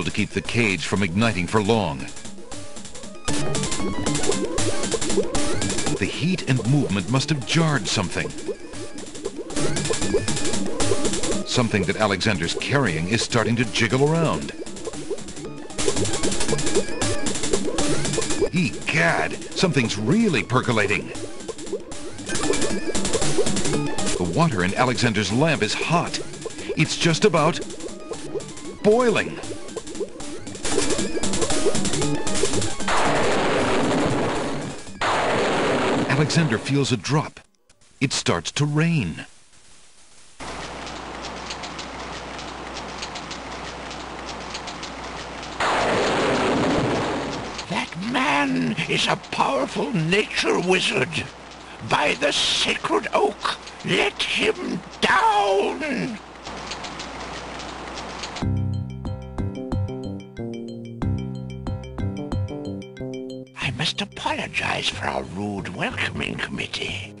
to keep the cage from igniting for long. The heat and movement must have jarred something. Something that Alexander's carrying is starting to jiggle around. Egad, something's really percolating. The water in Alexander's lamp is hot. It's just about boiling. Alexander feels a drop. It starts to rain. That man is a powerful nature wizard. By the sacred oak, let him down! I must apologize for our rude welcoming committee.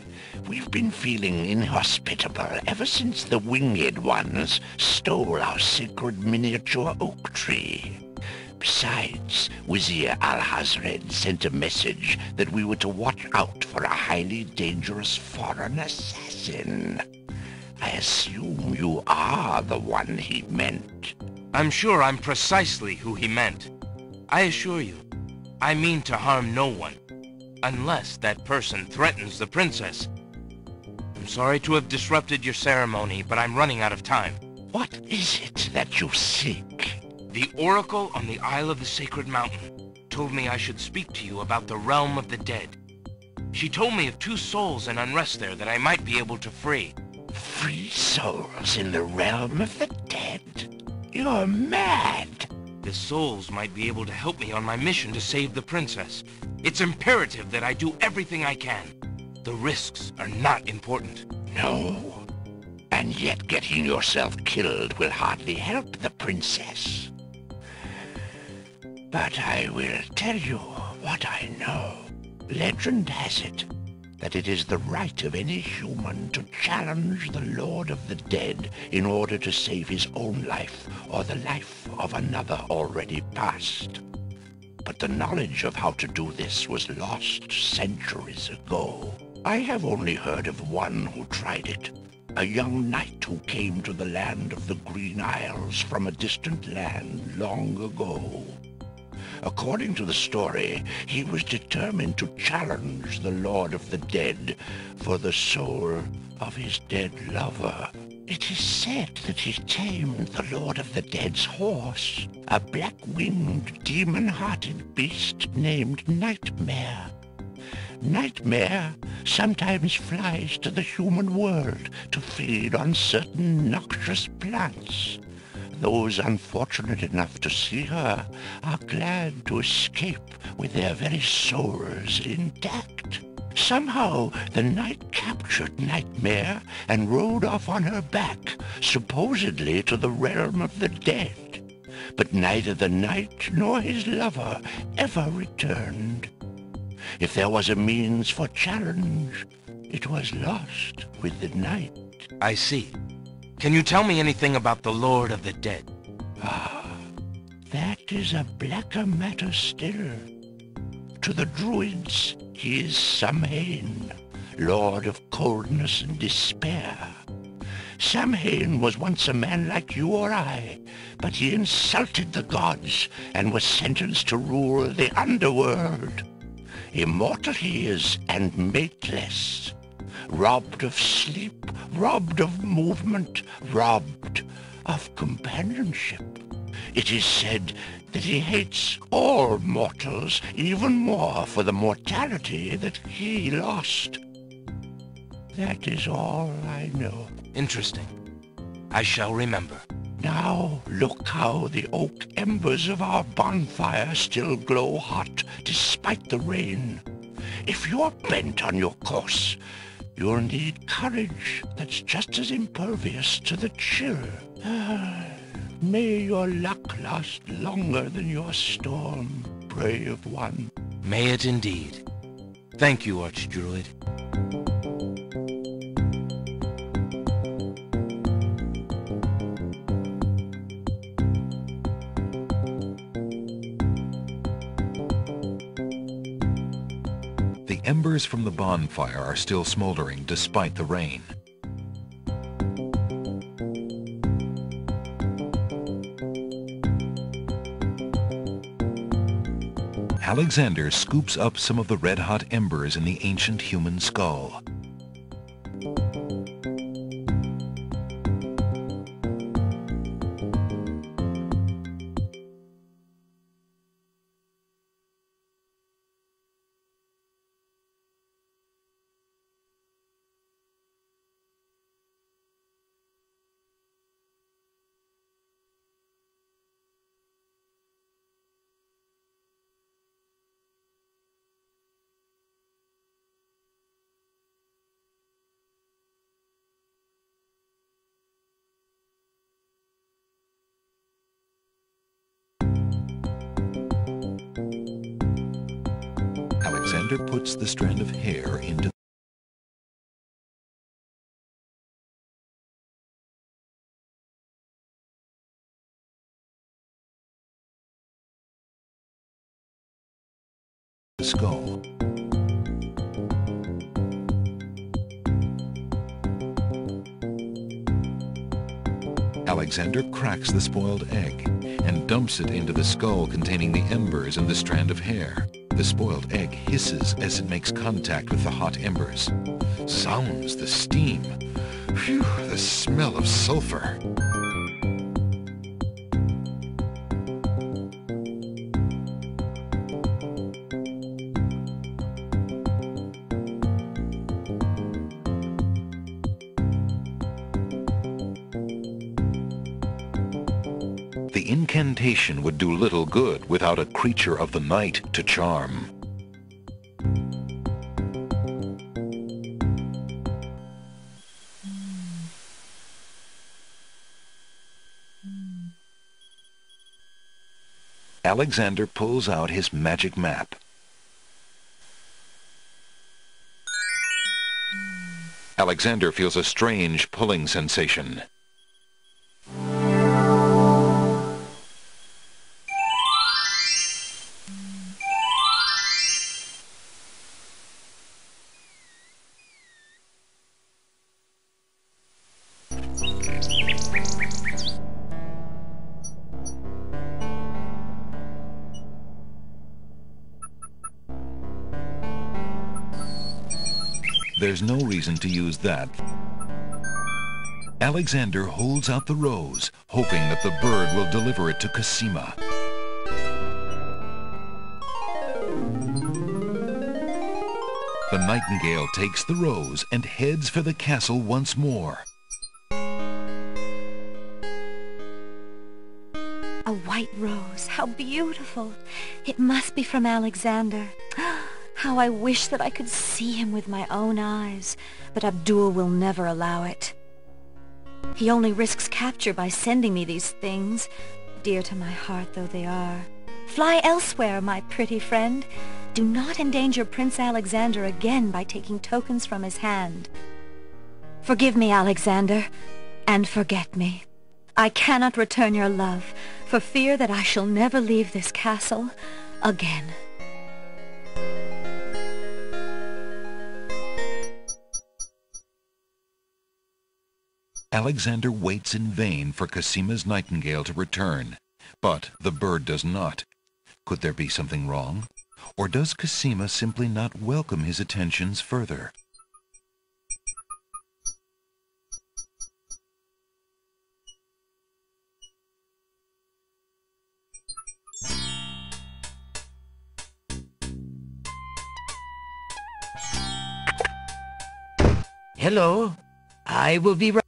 We've been feeling inhospitable ever since the winged ones stole our sacred miniature oak tree. Besides, Wazir Al-Hazred sent a message that we were to watch out for a highly dangerous foreign assassin. I assume you are the one he meant. I'm sure I'm precisely who he meant. I assure you, I mean to harm no one, unless that person threatens the princess. I'm sorry to have disrupted your ceremony, but I'm running out of time. What is it that you seek? The Oracle on the Isle of the Sacred Mountain told me I should speak to you about the realm of the dead. She told me of 2 souls in unrest there that I might be able to free. Free souls in the realm of the dead? You're mad! The souls might be able to help me on my mission to save the princess. It's imperative that I do everything I can. The risks are not important. No. And yet getting yourself killed will hardly help the princess. But I will tell you what I know. Legend has it that it is the right of any human to challenge the Lord of the Dead in order to save his own life or the life of another already past. But the knowledge of how to do this was lost centuries ago. I have only heard of one who tried it. A young knight who came to the land of the Green Isles from a distant land long ago. According to the story, he was determined to challenge the Lord of the Dead for the soul of his dead lover. It is said that he tamed the Lord of the Dead's horse, a black-winged, demon-hearted beast named Nightmare. Nightmare sometimes flies to the human world to feed on certain noxious plants. Those unfortunate enough to see her are glad to escape with their very souls intact. Somehow the knight captured Nightmare and rode off on her back, supposedly to the realm of the dead. But neither the knight nor his lover ever returned. If there was a means for challenge, it was lost with the night. I see. Can you tell me anything about the Lord of the Dead? Ah, that is a blacker matter still. To the Druids, he is Samhain, Lord of Coldness and Despair. Samhain was once a man like you or I, but he insulted the gods and was sentenced to rule the underworld. Immortal he is and mateless. Robbed of sleep, robbed of movement, robbed of companionship. It is said that he hates all mortals even more for the mortality that he lost. That is all I know. Interesting. I shall remember. Now look how the oak embers of our bonfire still glow hot despite the rain. If you're bent on your course, you'll need courage that's just as impervious to the chill. May your luck last longer than your storm, brave one. May it indeed. Thank you, Archdruid. Embers from the bonfire are still smoldering despite the rain. Alexander scoops up some of the red-hot embers in the ancient human skull. Alexander puts the strand of hair into the skull. Alexander cracks the spoiled egg and dumps it into the skull containing the embers and the strand of hair. The spoiled egg hisses as it makes contact with the hot embers. Zounds, the steam. Phew, the smell of sulfur. The incantation would do little good without a creature of the night to charm. Alexander pulls out his magic map. Alexander feels a strange pulling sensation. There's no reason to use that. Alexander holds out the rose, hoping that the bird will deliver it to Cosima. The nightingale takes the rose and heads for the castle once more. A white rose, how beautiful! It must be from Alexander. How I wish that I could see him with my own eyes, but Abdul will never allow it. He only risks capture by sending me these things, dear to my heart though they are. Fly elsewhere, my pretty friend. Do not endanger Prince Alexander again by taking tokens from his hand. Forgive me, Alexander, and forget me. I cannot return your love, for fear that I shall never leave this castle again. Alexander waits in vain for Cosima's nightingale to return, but the bird does not. Could there be something wrong? Or does Cosima simply not welcome his attentions further? Hello, I will be right.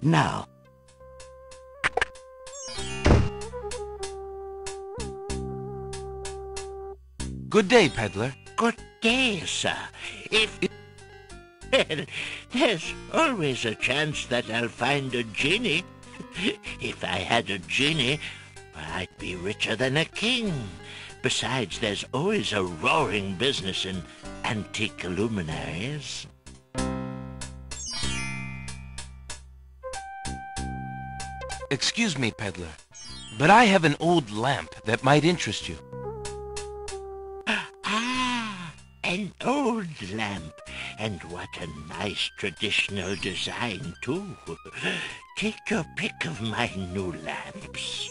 Now. Good day, peddler. Good day, sir. Well, there's always a chance that I'll find a genie. If I had a genie, I'd be richer than a king. Besides, there's always a roaring business in antique luminaries. Excuse me, peddler, but I have an old lamp that might interest you. An old lamp, and what a nice traditional design, too. Take your pick of my new lamps.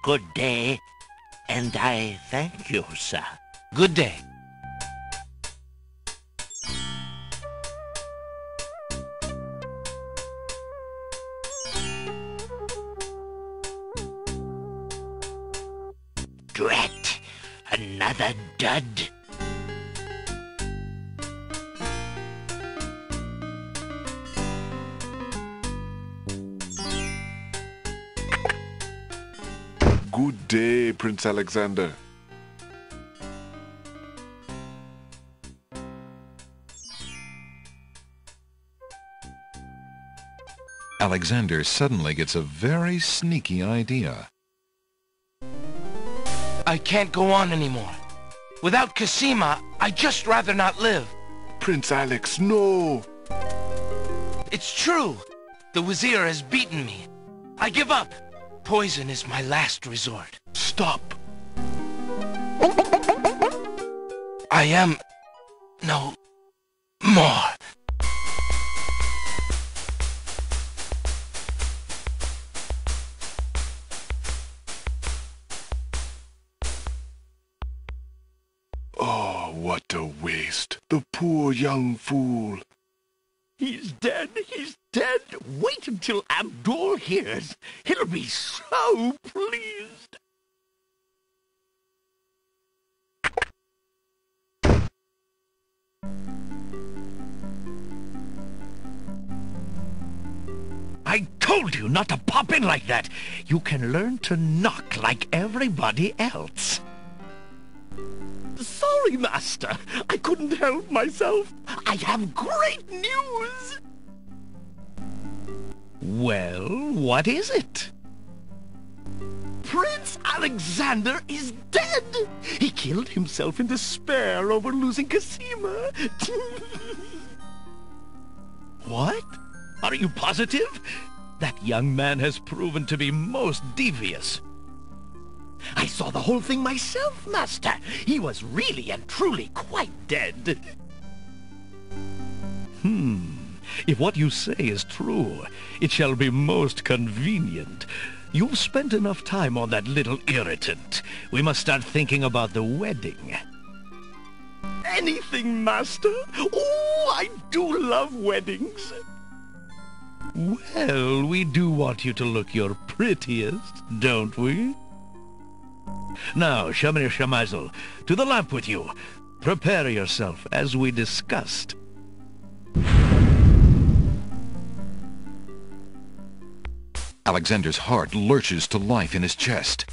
Good day, and I thank you, sir. Good day. Drat! Another dud. Good day, Prince Alexander. Alexander suddenly gets a very sneaky idea. I can't go on anymore. Without Cassima, I'd just rather not live. Prince Alex, no! It's true. The Wazir has beaten me. I give up. Poison is my last resort. Stop! I am no more. Oh, what a waste. The poor young fool. He's dead. He's dead. Wait until Abdul hears. He'll be so pleased. I told you not to pop in like that. You can learn to knock like everybody else. Sorry, Master. I couldn't help myself. I have great news. Well, what is it? Prince Alexander is dead. He killed himself in despair over losing Cassima. What? Are you positive? That young man has proven to be most devious. I saw the whole thing myself, Master. He was really and truly quite dead. If what you say is true, it shall be most convenient. You've spent enough time on that little irritant. We must start thinking about the wedding. Anything, Master? Oh, I do love weddings. Well, we do want you to look your prettiest, don't we? Now, Shamir Shamazel, to the lamp with you. Prepare yourself, as we discussed. Alexander's heart lurches to life in his chest.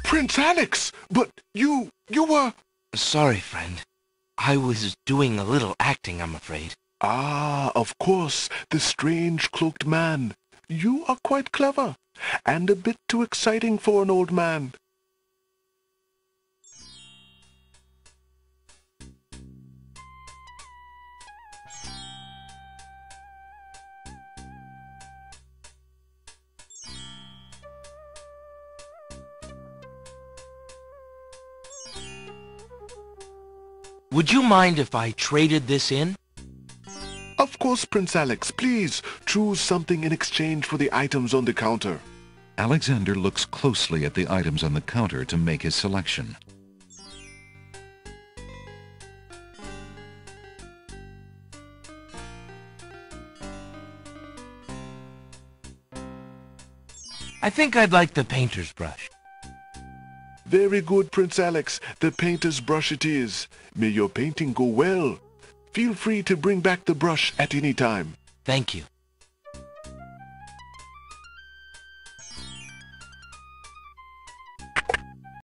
Prince Alex! But you were... Sorry, friend. I was doing a little acting, I'm afraid. Ah, of course, the strange cloaked man. You are quite clever, and a bit too exciting for an old man. Would you mind if I traded this in? Of course, Prince Alex. Please, choose something in exchange for the items on the counter. Alexander looks closely at the items on the counter to make his selection. I think I'd like the painter's brush. Very good, Prince Alex. The painter's brush it is. May your painting go well. Feel free to bring back the brush at any time. Thank you.